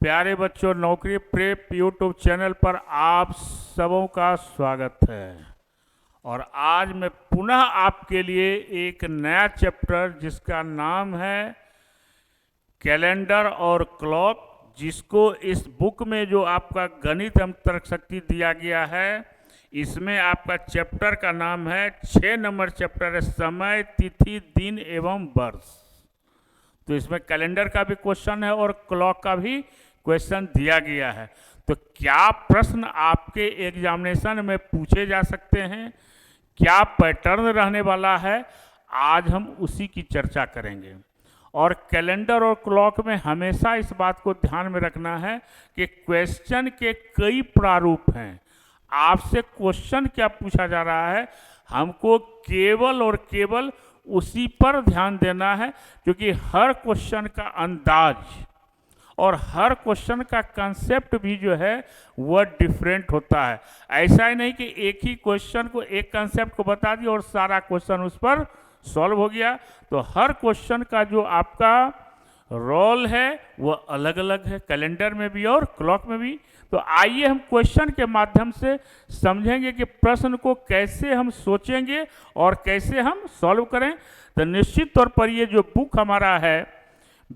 प्यारे बच्चों, नौकरी प्रेप यूट्यूब चैनल पर आप सबों का स्वागत है। और आज मैं पुनः आपके लिए एक नया चैप्टर जिसका नाम है कैलेंडर और क्लॉक, जिसको इस बुक में जो आपका गणित एवं तर्क शक्ति दिया गया है, इसमें आपका चैप्टर का नाम है 6 नंबर चैप्टर है समय, तिथि, दिन एवं वर्ष। तो इसमें कैलेंडर का भी क्वेश्चन है और क्लॉक का भी क्वेश्चन दिया गया है। तो क्या प्रश्न आपके एग्जामिनेशन में पूछे जा सकते हैं, क्या पैटर्न रहने वाला है, आज हम उसी की चर्चा करेंगे। और कैलेंडर और क्लॉक में हमेशा इस बात को ध्यान में रखना है कि क्वेश्चन के कई प्रारूप हैं। आपसे क्वेश्चन क्या पूछा जा रहा है, हमको केवल और केवल उसी पर ध्यान देना है, क्योंकि हर क्वेश्चन का अंदाज और हर क्वेश्चन का कंसेप्ट भी जो है वह डिफरेंट होता है। ऐसा ही नहीं कि एक ही क्वेश्चन को, एक कंसेप्ट को बता दिया और सारा क्वेश्चन उस पर सॉल्व हो गया। तो हर क्वेश्चन का जो आपका रोल है वह अलग अलग है, कैलेंडर में भी और क्लॉक में भी। तो आइए हम क्वेश्चन के माध्यम से समझेंगे कि प्रश्न को कैसे हम सोचेंगे और कैसे हम सॉल्व करें। तो निश्चित तौर पर ये जो बुक हमारा है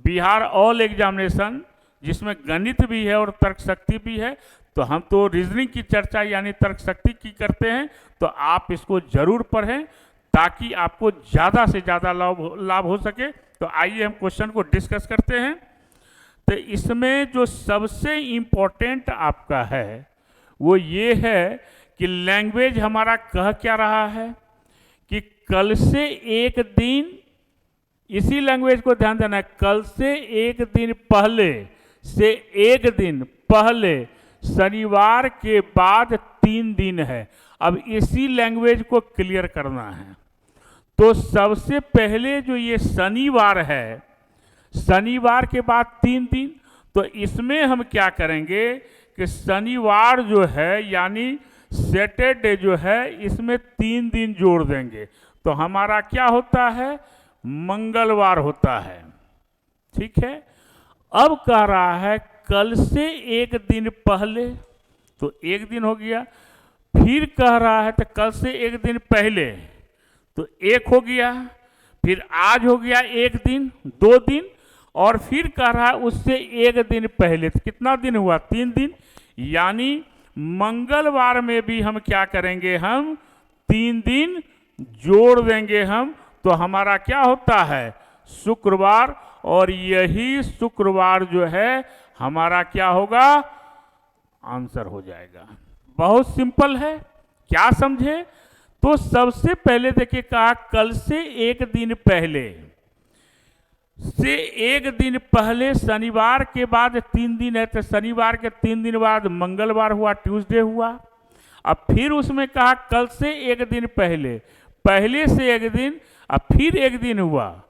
बिहार ऑल एग्जामिनेशन, जिसमें गणित भी है और तर्क शक्ति भी है, तो हम तो रीजनिंग की चर्चा यानी तर्क शक्ति की करते हैं। तो आप इसको जरूर पढ़ें ताकि आपको ज़्यादा से ज़्यादा लाभ हो सके। तो आइए हम क्वेश्चन को डिस्कस करते हैं। तो इसमें जो सबसे इम्पोर्टेंट आपका है वो ये है कि लैंग्वेज हमारा कह क्या रहा है कि कल से एक दिन, इसी लैंग्वेज को ध्यान देना है, कल से एक दिन पहले से एक दिन पहले शनिवार के बाद 3 दिन है। अब इसी लैंग्वेज को क्लियर करना है। तो सबसे पहले जो ये शनिवार है, शनिवार के बाद 3 दिन, तो इसमें हम क्या करेंगे कि शनिवार जो है यानी सैटरडे जो है, इसमें 3 दिन जोड़ देंगे तो हमारा क्या होता है, मंगलवार होता है। ठीक है। अब कह रहा है कल से एक दिन पहले, तो एक दिन हो गया। फिर कह रहा है तो कल से एक दिन पहले, तो एक हो गया। फिर आज हो गया एक दिन, 2 दिन। और फिर कह रहा है उससे एक दिन पहले, तो कितना दिन हुआ, 3 दिन। यानी मंगलवार में भी हम क्या करेंगे, हम 3 दिन जोड़ देंगे हम, तो हमारा क्या होता है, शुक्रवार। और यही शुक्रवार जो है हमारा क्या होगा, आंसर हो जाएगा। बहुत सिंपल है, क्या समझे। तो सबसे पहले देखिए कहा कल से एक दिन पहले, से एक दिन पहले शनिवार के बाद 3 दिन है, तो शनिवार के 3 दिन बाद मंगलवार हुआ, ट्यूसडे हुआ। अब फिर उसमें कहा कल से एक दिन पहले, पहले से एक दिन, अब फिर एक दिन हुआ,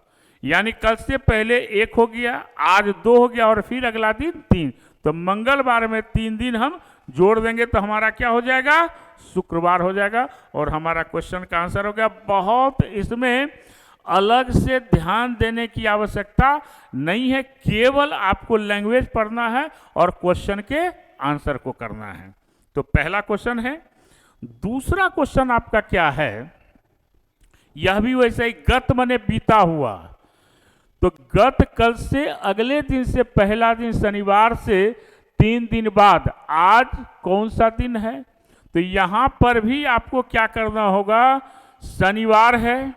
यानी कल से पहले 1 हो गया, आज 2 हो गया और फिर अगला दिन 3। तो मंगलवार में 3 दिन हम जोड़ देंगे तो हमारा क्या हो जाएगा, शुक्रवार हो जाएगा। और हमारा क्वेश्चन का आंसर हो गया। बहुत इसमें अलग से ध्यान देने की आवश्यकता नहीं है, केवल आपको लैंग्वेज पढ़ना है और क्वेश्चन के आंसर को करना है। तो पहला क्वेश्चन है। दूसरा क्वेश्चन आपका क्या है, यह भी वैसे ही गत मने बीता हुआ। तो गत कल से अगले दिन से पहला दिन शनिवार से 3 दिन बाद आज कौन सा दिन है, तो यहां पर भी आपको क्या करना होगा, शनिवार है,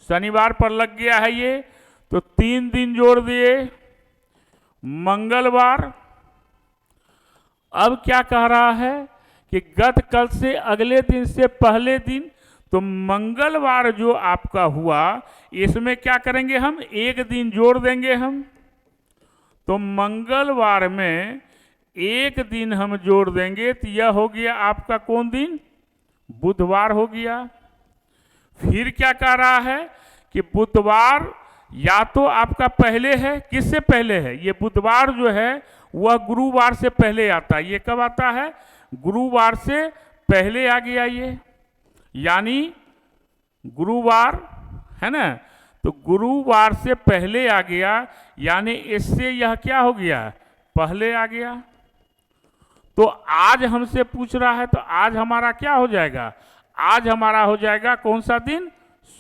शनिवार पर लग गया है ये, तो 3 दिन जोड़ दिए, मंगलवार। अब क्या कह रहा है कि गत कल से अगले दिन से पहले दिन, तो मंगलवार जो आपका हुआ, इसमें क्या करेंगे हम, एक दिन जोड़ देंगे हम। तो मंगलवार में एक दिन हम जोड़ देंगे, तो यह हो गया आपका कौन दिन, बुधवार हो गया। फिर क्या कह रहा है कि बुधवार या तो आपका पहले है, किससे पहले है, ये बुधवार जो है वह गुरुवार से पहले आता है। ये कब आता है, गुरुवार से पहले आ गया ये, यानी गुरुवार है ना, तो गुरुवार से पहले आ गया, यानी इससे यह क्या हो गया, पहले आ गया। तो आज हमसे पूछ रहा है तो आज हमारा क्या हो जाएगा? आज हमारा हो जाएगा कौन सा दिन?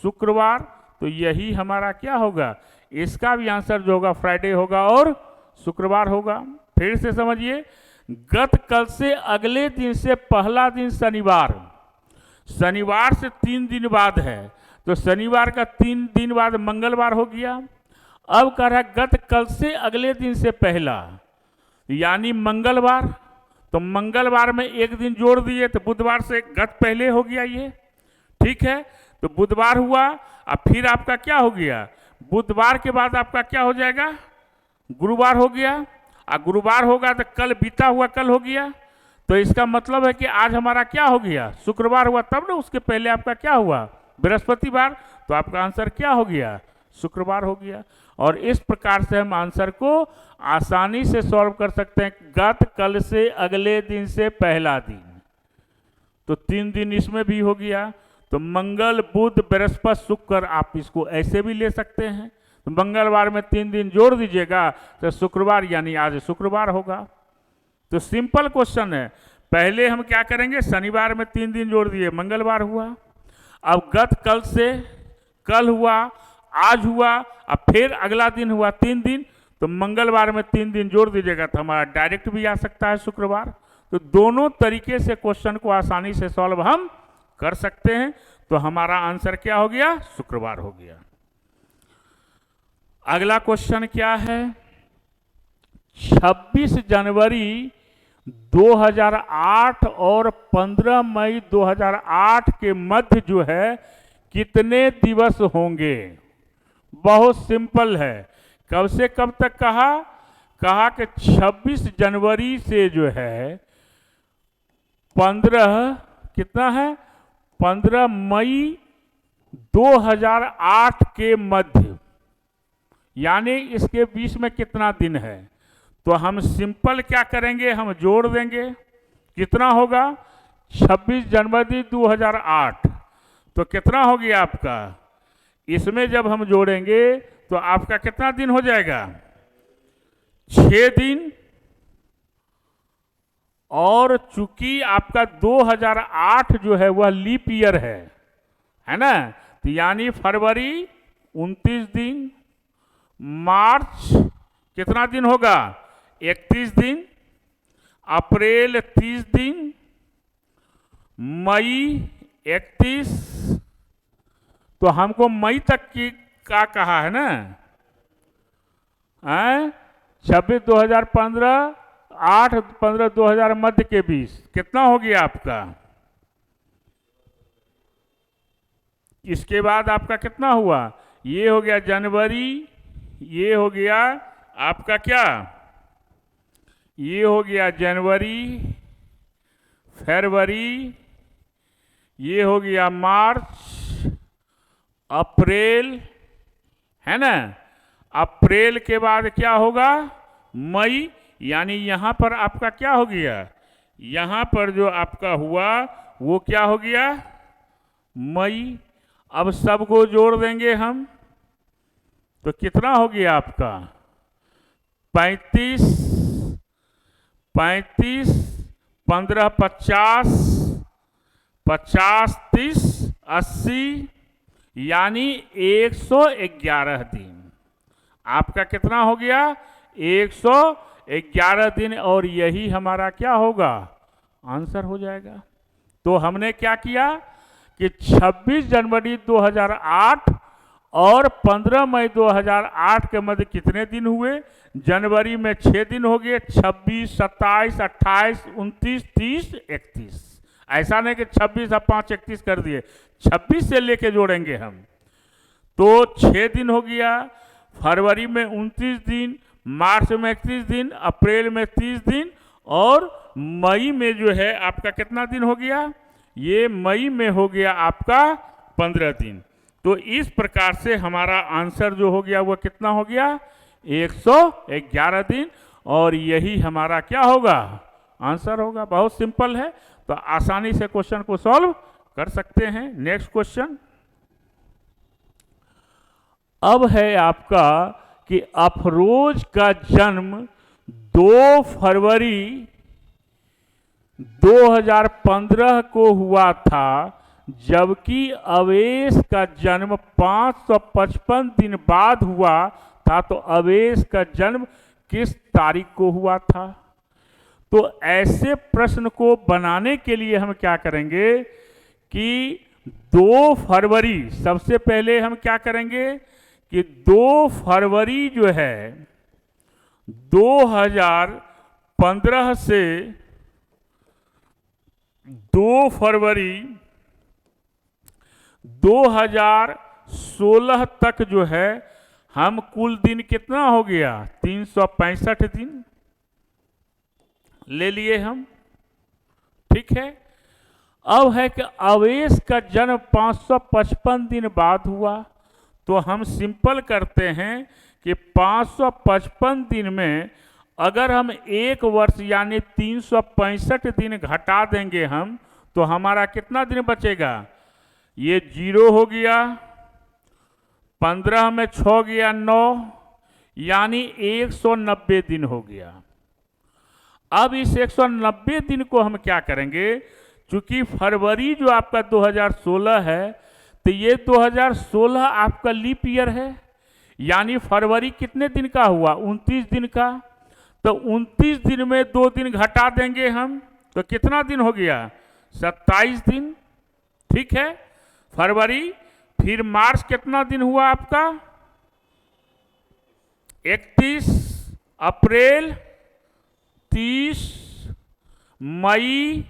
शुक्रवार। तो यही हमारा क्या होगा? इसका भी आंसर जो होगा फ्राइडे होगा और शुक्रवार होगा। फिर से समझिए, गत कल से अगले दिन से पहला दिन शनिवार, शनिवार से 3 दिन बाद है, तो शनिवार का 3 दिन बाद मंगलवार हो गया। अब कह रहा है गत कल से अगले दिन से पहला, यानी मंगलवार। तो मंगलवार में एक दिन जोड़ दिए तो बुधवार से गत पहले हो गया ये, ठीक है। तो बुधवार हुआ, अब फिर आपका क्या हो गया? बुधवार के बाद आपका क्या हो जाएगा? गुरुवार हो गया। और गुरुवार होगा तो कल बीता हुआ कल हो गया। तो इसका मतलब है कि आज हमारा क्या हो गया? शुक्रवार हुआ। तब ना उसके पहले आपका क्या हुआ? बृहस्पतिवार। तो आपका आंसर क्या हो गया? शुक्रवार हो गया। और इस प्रकार से हम आंसर को आसानी से सॉल्व कर सकते हैं। गत कल से अगले दिन से पहला दिन, तो 3 दिन इसमें भी हो गया। तो मंगल बुध बृहस्पति शुक्र, आप इसको ऐसे भी ले सकते हैं। तो मंगलवार में 3 दिन जोड़ दीजिएगा तो शुक्रवार, यानी आज शुक्रवार होगा। तो सिंपल क्वेश्चन है। पहले हम क्या करेंगे? शनिवार में 3 दिन जोड़ दिए, मंगलवार हुआ। अब गत कल से कल हुआ, आज हुआ, अब फिर अगला दिन हुआ 3 दिन। तो मंगलवार में 3 दिन जोड़ दीजिएगा तो हमारा डायरेक्ट भी आ सकता है शुक्रवार। तो दोनों तरीके से क्वेश्चन को आसानी से सॉल्व हम कर सकते हैं। तो हमारा आंसर क्या हो गया? शुक्रवार हो गया। अगला क्वेश्चन क्या है? 26 जनवरी 2008 और 15 मई 2008 के मध्य जो है कितने दिवस होंगे? बहुत सिंपल है। कब से कब तक कहा? कहा कि 26 जनवरी से जो है 15 कितना है? 15 मई 2008 के मध्य, यानी इसके बीच में कितना दिन है? तो हम सिंपल क्या करेंगे? हम जोड़ देंगे। कितना होगा? 26 जनवरी 2008, तो कितना हो गया आपका? इसमें जब हम जोड़ेंगे तो आपका कितना दिन हो जाएगा? 6 दिन। और चूंकि आपका 2008 जो है वह लीप ईयर है ना, तो यानी फरवरी 29 दिन, मार्च कितना दिन होगा? 31 दिन, अप्रैल 30 दिन, मई 31। तो हमको मई तक की का कहा है ना? 26 2015 8 15 2000 मध्य के बीच कितना हो गया आपका? इसके बाद आपका कितना हुआ? ये हो गया जनवरी, ये हो गया आपका क्या? ये हो गया जनवरी, फरवरी, ये हो गया मार्च, अप्रैल, है ना। अप्रैल के बाद क्या होगा? मई, यानी यहां पर आपका क्या हो गया? यहां पर जो आपका हुआ वो क्या हो गया? मई। अब सबको जोड़ देंगे हम तो कितना हो गया आपका? 35 35 15 50 50 30 80, यानी 111 दिन। आपका कितना हो गया? 111 दिन। और यही हमारा क्या होगा? आंसर हो जाएगा। तो हमने क्या किया कि 26 जनवरी 2008 और 15 मई 2008 के मध्य कितने दिन हुए? जनवरी में 6 दिन हो गए, 26 27 28 29 30 31। ऐसा नहीं कि 26 और 5 31 कर दिए, 26 से लेके जोड़ेंगे हम। तो 6 दिन हो गया, फरवरी में 29 दिन, मार्च में 31 दिन, अप्रैल में 30 दिन, और मई में जो है आपका कितना दिन हो गया? ये मई में हो गया आपका 15 दिन। तो इस प्रकार से हमारा आंसर जो हो गया वो कितना हो गया? 111 दिन। और यही हमारा क्या होगा? आंसर होगा। बहुत सिंपल है, तो आसानी से क्वेश्चन को सॉल्व कर सकते हैं। नेक्स्ट क्वेश्चन अब है आपका कि अफरोज का जन्म 2 फरवरी 2015 को हुआ था, जबकि अवेश का जन्म 555 दिन बाद हुआ था। तो अवेश का जन्म किस तारीख को हुआ था? तो ऐसे प्रश्न को बनाने के लिए हम क्या करेंगे कि 2 फरवरी, सबसे पहले हम क्या करेंगे कि 2 फरवरी जो है 2015 से 2 फरवरी 2016 तक जो है हम कुल दिन कितना हो गया, 365 दिन ले लिए हम। ठीक है, अब है कि अवेश का जन्म 555 दिन बाद हुआ, तो हम सिंपल करते हैं कि 555 दिन में अगर हम 1 वर्ष यानी 365 दिन घटा देंगे हम, तो हमारा कितना दिन बचेगा? ये 0 हो गया, 15 में 6 गया 9, यानी 190 दिन हो गया। अब इस 190 दिन को हम क्या करेंगे, चूंकि फरवरी जो आपका 2016 है, तो ये 2016 आपका लीप ईयर है, यानी फरवरी कितने दिन का हुआ, 29 दिन का। तो 29 दिन में 2 दिन घटा देंगे हम, तो कितना दिन हो गया, 27 दिन। ठीक है, फरवरी। फिर मार्च कितना दिन हुआ आपका, 31, अप्रैल 30, मई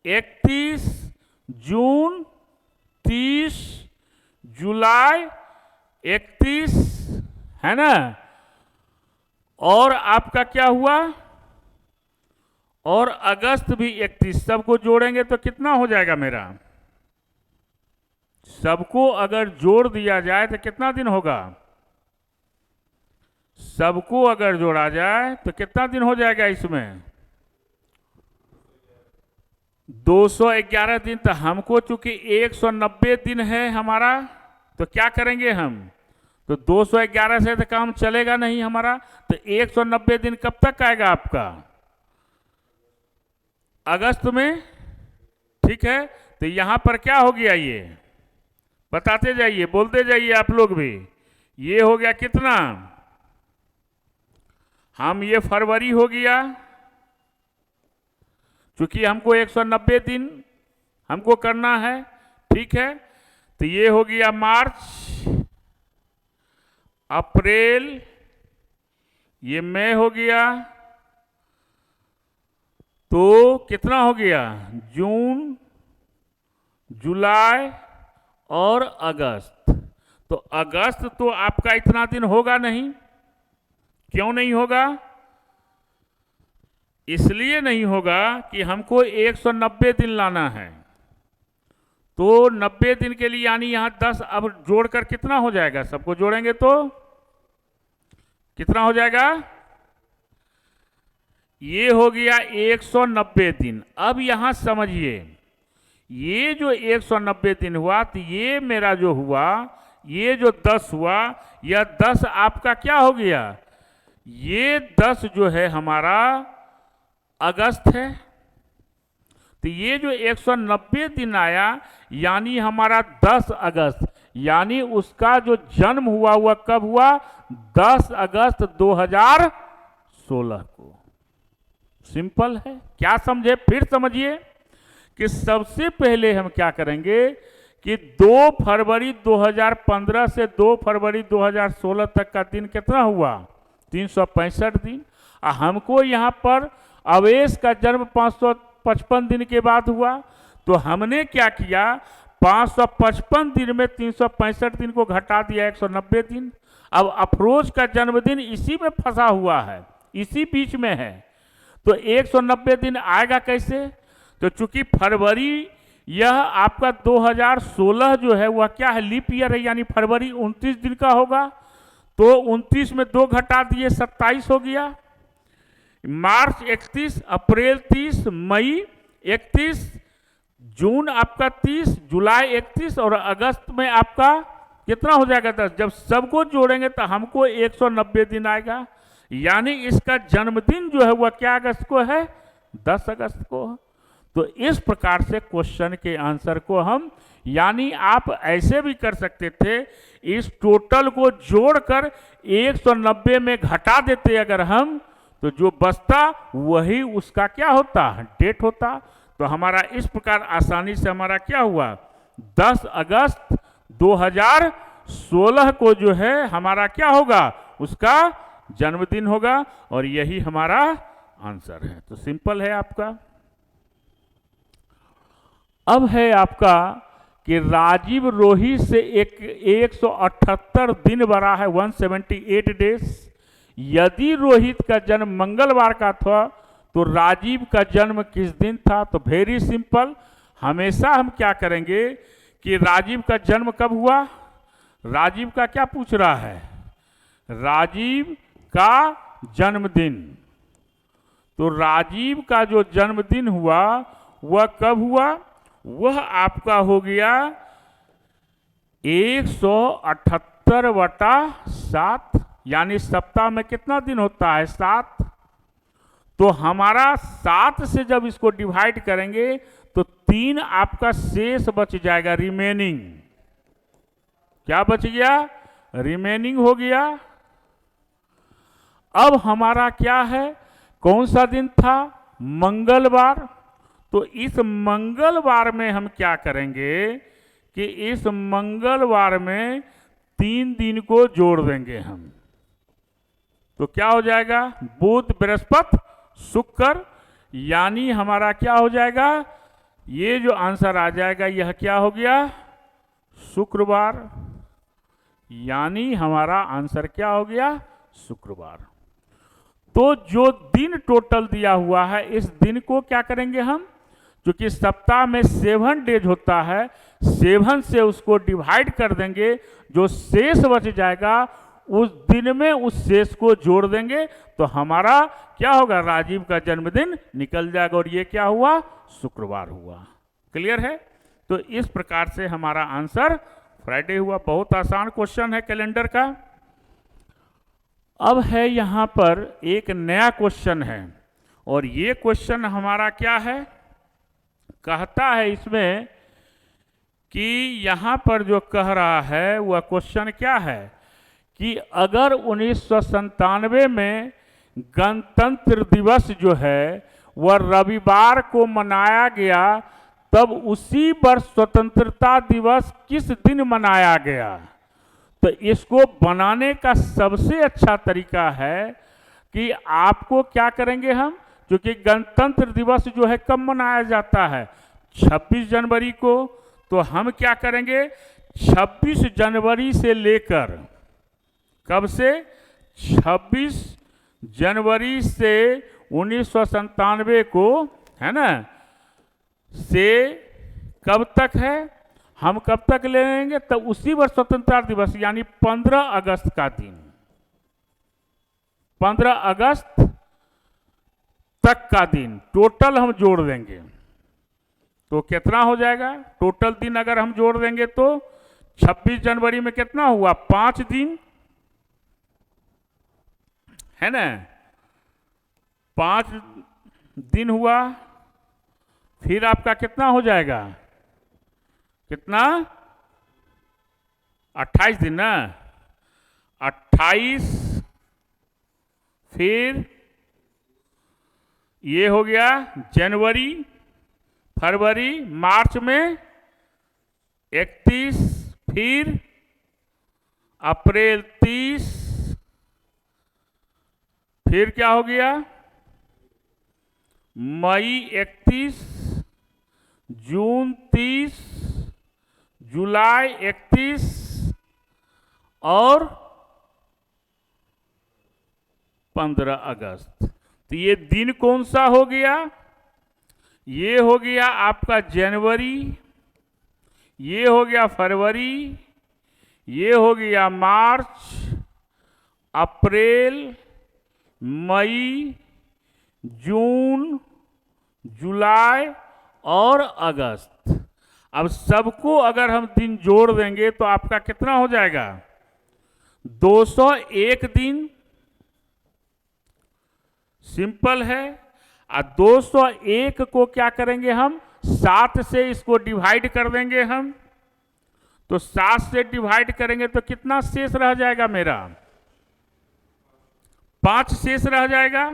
31, जून 30, जुलाई 31, है ना। और आपका क्या हुआ, और अगस्त भी 31, सबको जोड़ेंगे तो कितना हो जाएगा मेरा, सबको अगर जोड़ दिया जाए तो कितना दिन होगा, सबको अगर जोड़ा जाए तो कितना दिन हो जाएगा इसमें, 211 दिन। तो हमको चूंकि 190 दिन है हमारा, तो क्या करेंगे हम, तो 211 से तो काम चलेगा नहीं हमारा, तो 190 दिन कब तक आएगा आपका, अगस्त में। ठीक है, तो यहां पर क्या हो गया, ये बताते जाइए, बोलते जाइए आप लोग भी। ये हो गया कितना, हम ये फरवरी हो गया, चूंकि हमको 190 दिन हमको करना है। ठीक है, तो ये हो गया मार्च, अप्रैल, ये मई हो गया, तो कितना हो गया, जून, जुलाई और अगस्त। तो अगस्त तो आपका इतना दिन होगा नहीं। क्यों नहीं होगा, इसलिए नहीं होगा कि हमको 190 दिन लाना है। तो 90 दिन के लिए यानी यहां 10 अब जोड़कर कितना हो जाएगा, सबको जोड़ेंगे तो कितना हो जाएगा, ये हो गया 190 दिन। अब यहां समझिए, ये जो 190 दिन हुआ, तो ये मेरा जो हुआ, ये जो 10 हुआ, यह 10 आपका क्या हो गया, ये 10 जो है हमारा अगस्त है। तो ये जो 190 दिन आया, यानी हमारा 10 अगस्त, यानी उसका जो जन्म हुआ कब हुआ, 10 अगस्त 2016 को। सिंपल है, क्या समझे, फिर समझिए कि सबसे पहले हम क्या करेंगे कि 2 फरवरी 2015 से 2 फरवरी 2016 तक का दिन कितना हुआ, 365 दिन। हमको यहाँ पर अवेश का जन्म 555 दिन के बाद हुआ, तो हमने क्या किया, 555 दिन में 365 दिन को घटा दिया 190 दिन। अब अफरोज का जन्मदिन इसी में फंसा हुआ है, इसी बीच में है, तो 190 दिन आएगा कैसे। तो चूंकि फरवरी यह आपका 2016 जो है वह क्या है, लीप ईयर है, यानी फरवरी 29 दिन का होगा, तो 29 में 2 घटा दिए 27 हो गया। मार्च 31, अप्रैल 30, मई 31, जून आपका 30, जुलाई 31 और अगस्त में आपका कितना हो जाएगा 10। जब सबको जोड़ेंगे तो हमको 190 दिन आएगा, यानी इसका जन्मदिन जो है वह क्या अगस्त को है, 10 अगस्त को। तो इस प्रकार से क्वेश्चन के आंसर को हम, यानी आप ऐसे भी कर सकते थे, इस टोटल को जोड़कर 190 में घटा देते अगर हम, तो जो बचता वही उसका क्या होता, डेट होता। तो हमारा इस प्रकार आसानी से हमारा क्या हुआ, 10 अगस्त 2016 को जो है हमारा क्या होगा, उसका जन्मदिन होगा, और यही हमारा आंसर है। तो सिंपल है आपका। अब है आपका कि राजीव रोही से 178 दिन बड़ा है, 178 डेज। यदि रोहित का जन्म मंगलवार का था तो राजीव का जन्म किस दिन था? तो वेरी सिंपल, हमेशा हम क्या करेंगे कि राजीव का जन्म कब हुआ, राजीव का क्या पूछ रहा है, राजीव का जन्मदिन। तो राजीव का जो जन्मदिन हुआ वह कब हुआ, वह आपका हो गया 178/7, यानी सप्ताह में कितना दिन होता है, 7। तो हमारा 7 से जब इसको डिवाइड करेंगे तो 3 आपका शेष बच जाएगा, रिमेनिंग। क्या बच गया, रिमेनिंग हो गया। अब हमारा क्या है, कौन सा दिन था, मंगलवार। तो इस मंगलवार में हम क्या करेंगे कि इस मंगलवार में 3 दिन को जोड़ देंगे हम। तो क्या हो जाएगा, बुध बृहस्पति शुक्र, यानी हमारा क्या हो जाएगा, ये जो आंसर आ जाएगा यह क्या हो गया, शुक्रवार। यानी हमारा आंसर क्या हो गया, शुक्रवार। तो जो दिन टोटल दिया हुआ है, इस दिन को क्या करेंगे हम, क्योंकि सप्ताह में 7 डेज होता है, 7 से उसको डिवाइड कर देंगे, जो शेष बच जाएगा उस दिन में उस शेष को जोड़ देंगे, तो हमारा क्या होगा, राजीव का जन्मदिन निकल जाएगा, और ये क्या हुआ, शुक्रवार हुआ। क्लियर है। तो इस प्रकार से हमारा आंसर फ्राइडे हुआ। बहुत आसान क्वेश्चन है कैलेंडर का। अब है यहां पर एक नया क्वेश्चन है, और ये क्वेश्चन हमारा क्या है, कहता है इसमें कि यहां पर जो कह रहा है वह क्वेश्चन क्या है कि अगर 1997 में गणतंत्र दिवस जो है वह रविवार को मनाया गया, तब उसी वर्ष स्वतंत्रता दिवस किस दिन मनाया गया। तो इसको बनाने का सबसे अच्छा तरीका है कि आपको क्या करेंगे हम, क्योंकि गणतंत्र दिवस जो है कब मनाया जाता है, 26 जनवरी को। तो हम क्या करेंगे, 26 जनवरी से लेकर, कब से, 26 जनवरी से 1997 को, है ना, से कब तक है, हम कब तक ले लेंगे, तो उसी वर्ष स्वतंत्रता दिवस यानी 15 अगस्त का दिन, 15 अगस्त तक का दिन टोटल हम जोड़ देंगे। तो कितना हो जाएगा, टोटल दिन अगर हम जोड़ देंगे तो 26 जनवरी में कितना हुआ, 5 दिन, है ना, 5 दिन हुआ। फिर आपका कितना हो जाएगा, कितना, 28 दिन ना, 28, फिर ये हो गया जनवरी, फरवरी, मार्च में 31, फिर अप्रैल 30, फिर क्या हो गया, मई 31, जून 30, जुलाई 31 और 15 अगस्त। तो ये दिन कौन सा हो गया, ये हो गया आपका जनवरी, ये हो गया फरवरी, ये हो गया मार्च, अप्रैल, मई, जून, जुलाई और अगस्त। अब सबको अगर हम दिन जोड़ देंगे तो आपका कितना हो जाएगा, 201 दिन, सिंपल है। 201 को क्या करेंगे हम, 7 से इसको डिवाइड कर देंगे हम। तो 7 से डिवाइड करेंगे तो कितना शेष रह जाएगा मेरा, 5 शेष रह जाएगा।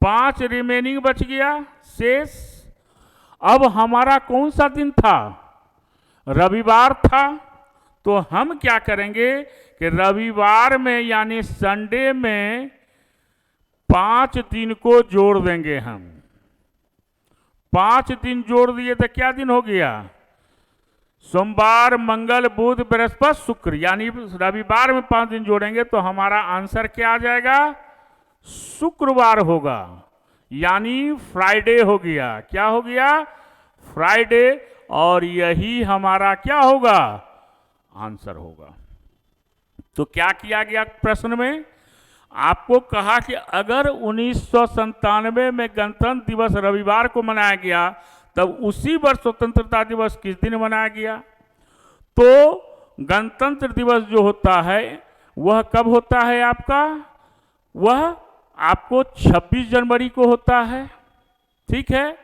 5 रिमेनिंग बच गया शेष। अब हमारा कौन सा दिन था, रविवार था। तो हम क्या करेंगे कि रविवार में यानी संडे में 5 दिन को जोड़ देंगे हम। 5 दिन जोड़ दिए तो क्या दिन हो गया, सोमवार, मंगल, बुध, बृहस्पति, शुक्र, यानी रविवार में 5 दिन जोड़ेंगे तो हमारा आंसर क्या आ जाएगा, शुक्रवार होगा, यानी फ्राइडे हो गया। क्या हो गया, फ्राइडे। और यही हमारा क्या होगा, आंसर होगा। तो क्या किया गया प्रश्न में, आपको कहा कि अगर 1997 में गणतंत्र दिवस रविवार को मनाया गया तब उसी वर्ष स्वतंत्रता दिवस किस दिन मनाया गया। तो गणतंत्र दिवस जो होता है वह कब होता है आपका, वह आपको 26 जनवरी को होता है। ठीक है,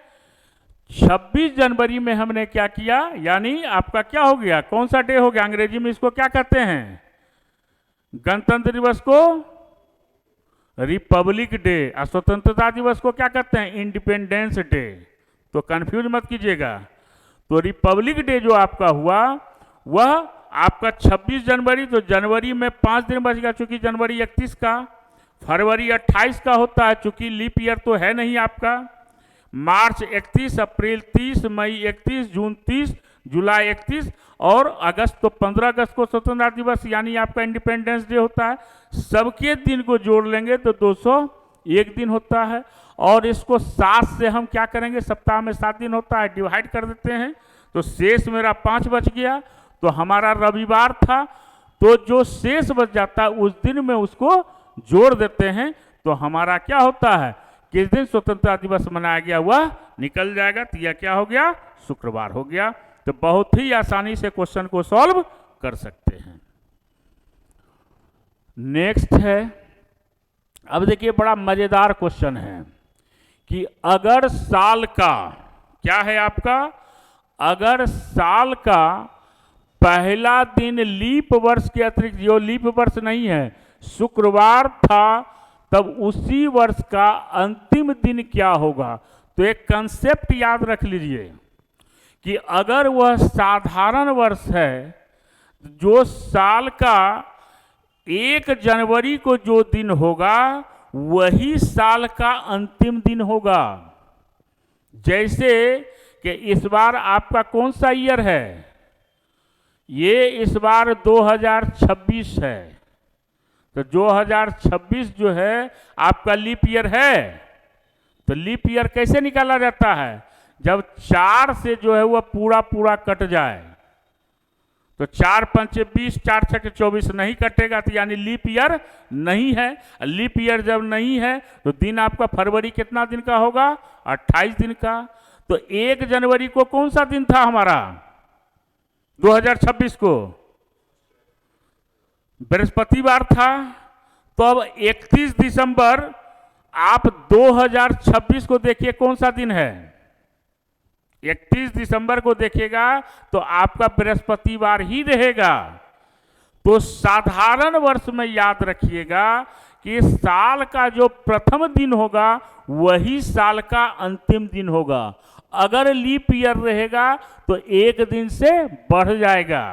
26 जनवरी में हमने क्या किया, यानी आपका क्या हो गया, कौन सा डे हो गया, अंग्रेजी में इसको क्या कहते हैं, गणतंत्र दिवस को रिपब्लिक डे, और स्वतंत्रता दिवस को क्या कहते हैं, इंडिपेंडेंस डे। तो कंफ्यूज मत कीजिएगा। तो रिपब्लिक डे जो आपका हुआ वह आपका 26 जनवरी, तो जनवरी में 5 दिन बच गया चूंकि जनवरी 31 का, फरवरी 28 का होता है चूंकि लीप ईयर तो है नहीं आपका, मार्च 31, अप्रैल 30, मई 31, जून 30, जुलाई 31 और अगस्त, तो 15 अगस्त को स्वतंत्रता दिवस यानी आपका इंडिपेंडेंस डे होता है। सबके दिन को जोड़ लेंगे तो 201 दिन होता है। और इसको 7 से हम क्या करेंगे, सप्ताह में 7 दिन होता है, डिवाइड कर देते हैं तो शेष मेरा 5 बच गया। तो हमारा रविवार था, तो जो शेष बच जाता है उस दिन में उसको जोड़ देते हैं तो हमारा क्या होता है, किस दिन स्वतंत्रता दिवस मनाया गया वह निकल जाएगा। तो यह क्या हो गया, शुक्रवार हो गया। तो बहुत ही आसानी से क्वेश्चन को सॉल्व कर सकते हैं। नेक्स्ट है, अब देखिए बड़ा मजेदार क्वेश्चन है कि अगर साल का, क्या है आपका, अगर साल का पहला दिन लीप वर्ष के अतिरिक्त, जो लीप वर्ष नहीं है, शुक्रवार था, तब उसी वर्ष का अंतिम दिन क्या होगा। तो एक कंसेप्ट याद रख लीजिए कि अगर वह साधारण वर्ष है, जो साल का 1 जनवरी को जो दिन होगा वही साल का अंतिम दिन होगा। जैसे कि इस बार आपका कौन सा ईयर है, ये इस बार 2026 है, तो 2026 जो है आपका लीप ईयर है। तो लीप ईयर कैसे निकाला जाता है, जब 4 से जो है वह पूरा कट जाए। तो 4 पंचे 20, 4 छके 24 नहीं कटेगा, तो यानी लीप ईयर नहीं है। लीप ईयर जब नहीं है तो दिन आपका फरवरी कितना दिन का होगा, 28 दिन का। तो 1 जनवरी को कौन सा दिन था हमारा, 2026 को बृहस्पतिवार था। तो अब 31 दिसंबर आप 2026 को देखिए कौन सा दिन है, 31 दिसंबर को देखिएगा तो आपका बृहस्पतिवार ही रहेगा। तो साधारण वर्ष में याद रखिएगा कि साल का जो प्रथम दिन होगा वही साल का अंतिम दिन होगा। अगर लीप ईयर रहेगा तो 1 दिन से बढ़ जाएगा।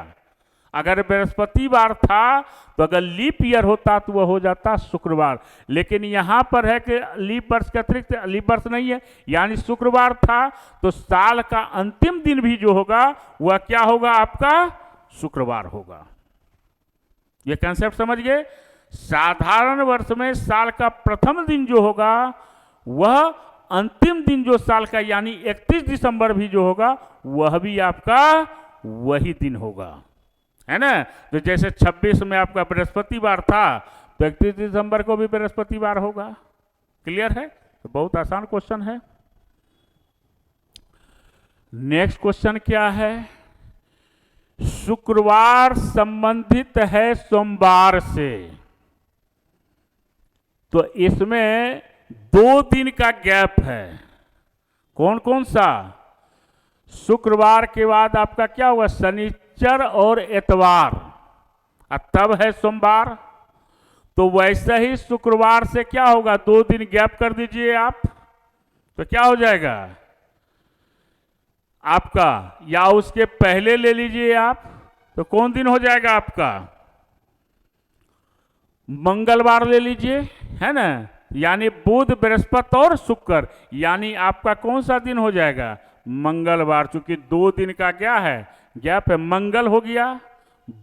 अगर बृहस्पतिवार था तो अगर लीप ईयर होता तो वह हो जाता शुक्रवार। लेकिन यहाँ पर है कि लीप वर्ष के अतिरिक्त लीप वर्ष नहीं है, यानी शुक्रवार था, तो साल का अंतिम दिन भी जो होगा वह क्या होगा, आपका शुक्रवार होगा। ये कंसेप्ट समझ गए। साधारण वर्ष में साल का प्रथम दिन जो होगा वह अंतिम दिन जो साल का यानी 31 दिसंबर भी जो होगा वह भी आपका वही दिन होगा, है ना। तो जैसे 26 में आपका बृहस्पतिवार था तो 31 दिसंबर को भी बृहस्पतिवार होगा। क्लियर है। तो बहुत आसान क्वेश्चन है। नेक्स्ट क्वेश्चन क्या है, शुक्रवार संबंधित है सोमवार से। तो इसमें 2 दिन का गैप है। कौन कौन सा? शुक्रवार के बाद आपका क्या हुआ? शनिचर और इतवार, और तब है सोमवार। तो वैसे ही शुक्रवार से क्या होगा? 2 दिन गैप कर दीजिए आप, तो क्या हो जाएगा आपका? या उसके पहले ले लीजिए आप, तो कौन दिन हो जाएगा आपका? मंगलवार ले लीजिए, है ना। यानी बुध, बृहस्पति और शुक्र, यानी आपका कौन सा दिन हो जाएगा? मंगलवार। चूंकि 2 दिन का क्या है? गैप है। मंगल हो गया,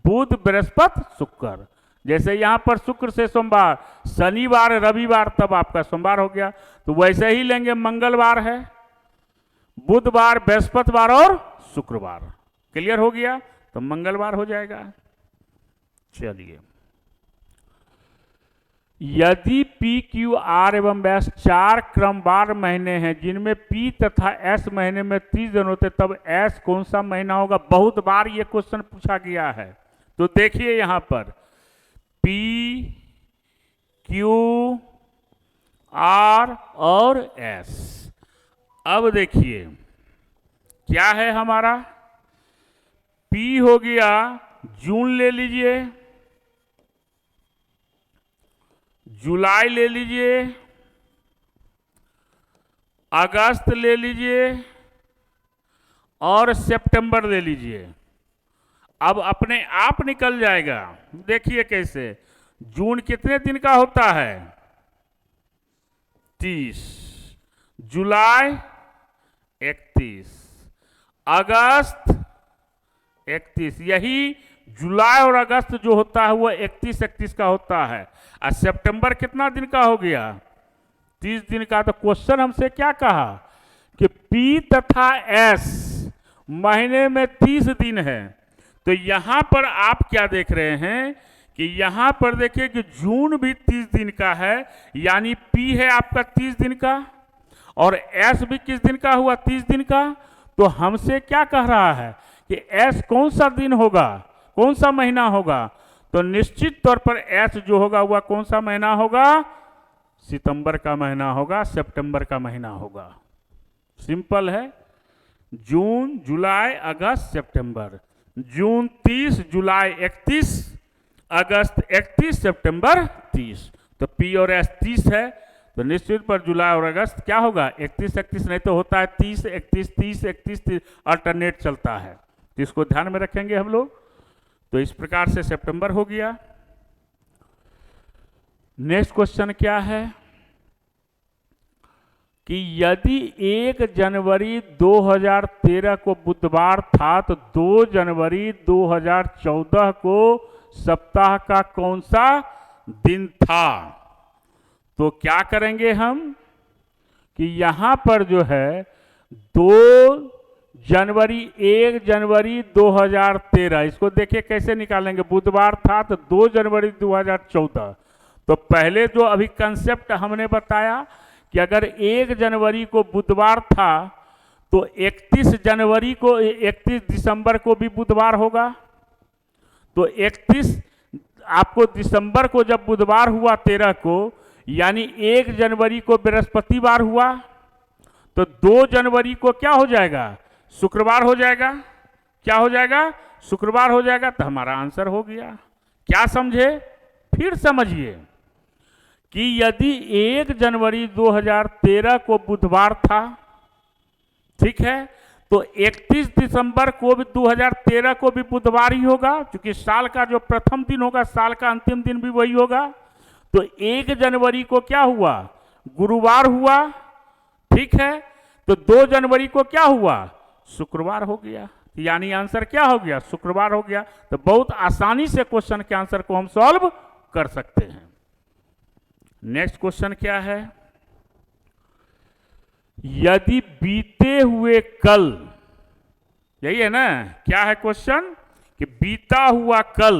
बुध, बृहस्पति, शुक्र। जैसे यहां पर शुक्र से सोमवार, शनिवार, रविवार, तब आपका सोमवार हो गया। तो वैसे ही लेंगे, मंगलवार है, बुधवार, बृहस्पतिवार और शुक्रवार। क्लियर हो गया? तो मंगलवार हो जाएगा। चलिए, यदि पी, क्यू, आर एवं एस 4 क्रमवार महीने हैं जिनमें पी तथा एस महीने में 30 दिन होते, तब एस कौन सा महीना होगा? बहुत बार ये क्वेश्चन पूछा गया है। तो देखिए यहां पर पी, क्यू, आर और एस। अब देखिए क्या है हमारा? पी हो गया, जून ले लीजिए, जुलाई ले लीजिए, अगस्त ले लीजिए और सितंबर ले लीजिए। अब अपने आप निकल जाएगा। देखिए कैसे। जून कितने दिन का होता है? 30, जुलाई 31, अगस्त 31। यही जुलाई और अगस्त जो होता है वो 31 का होता है। और सितंबर कितना दिन का हो गया? 30 दिन का। तो क्वेश्चन हमसे क्या कहा कि पी तथा एस महीने में 30 दिन है। तो यहां पर आप क्या देख रहे हैं कि यहां पर देखिए कि जून भी 30 दिन का है, यानी पी है आपका 30 दिन का और एस भी किस दिन का हुआ? 30 दिन का। तो हमसे क्या कह रहा है कि एस कौन सा दिन होगा, कौन सा महीना होगा? तो निश्चित तौर पर एस जो होगा वह कौन सा महीना होगा? सितंबर का महीना होगा, सितंबर का महीना होगा। सिंपल है। जून, जुलाई, अगस्त, सितंबर। जून 30, जुलाई 31, अगस्त 31, सितंबर 30। तो पी और एस 30 है, तो निश्चित पर जुलाई और अगस्त क्या होगा? 31, नहीं तो होता है 30, 31, 30, 31, 30, अल्टरनेट चलता है। तो इसको ध्यान में रखेंगे हम लोग। तो इस प्रकार से सितंबर हो गया। नेक्स्ट क्वेश्चन क्या है कि यदि 1 जनवरी 2013 को बुधवार था तो 2 जनवरी 2014 को सप्ताह का कौन सा दिन था? तो क्या करेंगे हम कि यहां पर जो है 2 जनवरी, 1 जनवरी 2013, इसको देखिए कैसे निकालेंगे। बुधवार था तो 2 जनवरी 2014। तो पहले जो अभी कंसेप्ट हमने बताया कि अगर 1 जनवरी को बुधवार था तो 31 जनवरी को, 31 दिसंबर को भी बुधवार होगा। तो 31 आपको दिसंबर को जब बुधवार हुआ 13 को, यानी 1 जनवरी को बृहस्पतिवार हुआ, तो 2 जनवरी को क्या हो जाएगा? शुक्रवार हो जाएगा। क्या हो जाएगा? शुक्रवार हो जाएगा। तो हमारा आंसर हो गया। क्या समझे? फिर समझिए कि यदि 1 जनवरी 2013 को बुधवार था, ठीक है, तो 31 दिसंबर को भी 2013 को भी बुधवार ही होगा, क्योंकि साल का जो प्रथम दिन होगा, साल का अंतिम दिन भी वही होगा। तो 1 जनवरी को क्या हुआ? गुरुवार हुआ, ठीक है। तो 2 जनवरी को क्या हुआ? शुक्रवार हो गया। यानी आंसर क्या हो गया? शुक्रवार हो गया। तो बहुत आसानी से क्वेश्चन के आंसर को हम सॉल्व कर सकते हैं। नेक्स्ट क्वेश्चन क्या है? यदि बीते हुए कल, यही है ना, क्या है क्वेश्चन कि बीता हुआ कल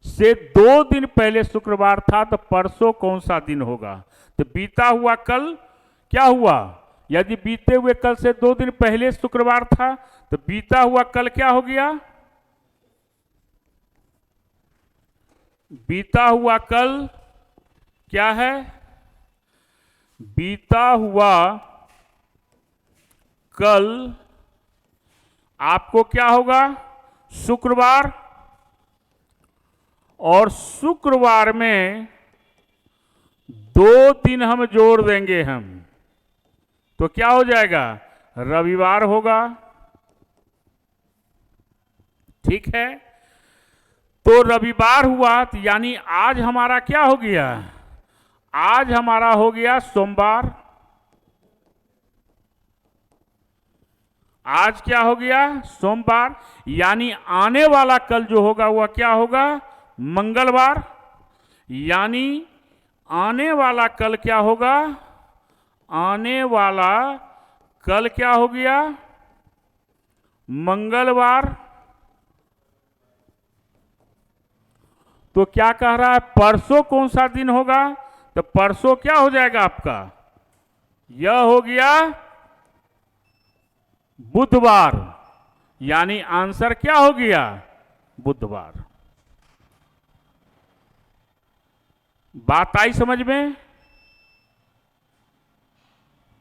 से 2 दिन पहले शुक्रवार था तो परसों कौन सा दिन होगा? तो बीता हुआ कल क्या हुआ? यदि बीते हुए कल से 2 दिन पहले शुक्रवार था तो बीता हुआ कल क्या हो गया? बीता हुआ कल क्या है? बीता हुआ कल आपको क्या होगा? शुक्रवार। और शुक्रवार में 2 दिन हम जोड़ देंगे हम, तो क्या हो जाएगा? रविवार होगा। ठीक है, तो रविवार हुआ, तो यानी आज हमारा क्या हो गया? आज हमारा हो गया सोमवार। आज क्या हो गया? सोमवार। यानी आने वाला कल जो होगा वह क्या होगा? मंगलवार। यानी आने वाला कल क्या होगा? आने वाला कल क्या हो गया? मंगलवार। तो क्या कह रहा है? परसों कौन सा दिन होगा? तो परसों क्या हो जाएगा आपका? यह हो गया बुधवार। यानी आंसर क्या हो गया? बुधवार। बात आई समझ में?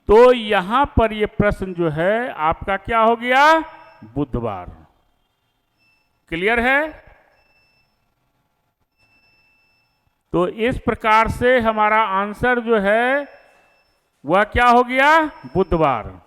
तो यहां पर यह प्रश्न जो है आपका क्या हो गया? बुधवार। क्लियर है? तो इस प्रकार से हमारा आंसर जो है वह क्या हो गया? बुधवार।